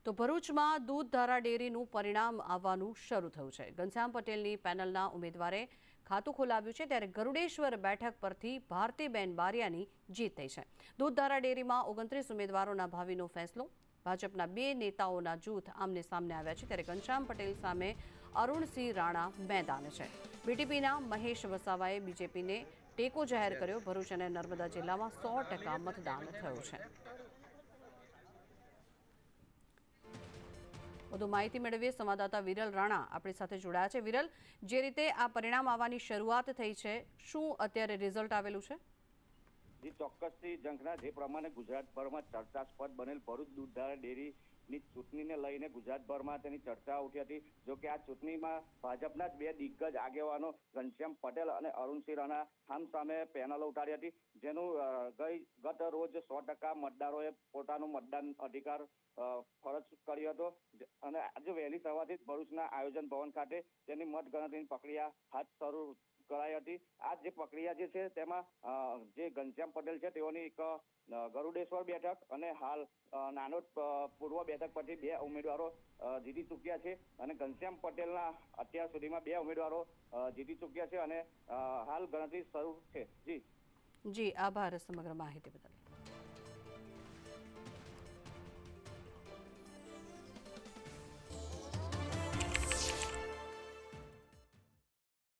તો ભરૂચમાં દૂધધારા ડેરીનું પરિણામ આવવાનું શરૂ થયું છે। ઘનશ્યામ પટેલની પેનલના ઉમેદવારે ખાતું ખોલાવ્યું છે, ત્યારે ગરુડેશ્વર બેઠક પરથી ભારતીબેન બારિયાની જીત થઈ છે। દૂધધારા ડેરીમાં 29 ઉમેદવારોના ભાવિનો ફેસલો। ભાજપના 2 નેતાઓના જૂથ આમને સામને આવ્યા છે, ત્યારે ઘનશ્યામ પટેલ સામે અરુણસિંહ રાણા મેદાને છે। બીટીપીના મહેશ વસાવાએ બીજેપીને ટેકો જાહેર કર્યો। ભરૂચ અને નર્મદા જિલ્લામાં 100% મતદાન થયું છે। વધુ માહિતી મેળવીએ સંવાદદાતા વિરલ રાણા આપણી સાથે જોડાયા છે। વિરલ, જે રીતે આ પરિણામ આવવાની શરૂઆત થઈ છે, શું અત્યારે રિઝલ્ટ આવેલું છે? જી ચોક્કસથી જંખના જે પ્રમાણે ગુજરાતભરમાં ચર્ચાસ્પદ બનેલ ભરૂચ દૂધધારા ડેરીની ચૂંટણીને લઈને ગુજરાતભરમાં તેની ચર્ચા ઉઠી હતી। જો કે આ ચૂંટણીમાં ભાજપના જ 2 દિગ્ગજ આગેવાનો ઘનશ્યામ પટેલ અને અરુણસિંહ રાણા સામે પેનલો ઉતારી હતી, જેનું ગત રોજ 100% મતદારોએ પોતાનો મતદાન અધિકાર ફરજ કર્યો હતો અને આજે વહેલી સવારથી ભરૂચના આયોજન ભવન ખાતે તેની મતગણતરીની પ્રક્રિયા હાથ શરૂ કરાઈ હતી। આ જે પ્રક્રિયા જે છે તેમાં જે ઘનશ્યામ પટેલ છે તેઓની એક ગરુડેશ્વર બેઠક અને હાલ નાનોદ પૂર્વ બેઠક પરથી 2 ઉમેદવારો જીતી ચૂક્યા છે અને ઘનશ્યામ પટેલના અત્યાર સુધીમાં 2 ઉમેદવારો જીતી ચૂક્યા છે અને હાલ ગણતરી શરૂ છે। જી આભાર સમગ્ર માહિતી બદલ।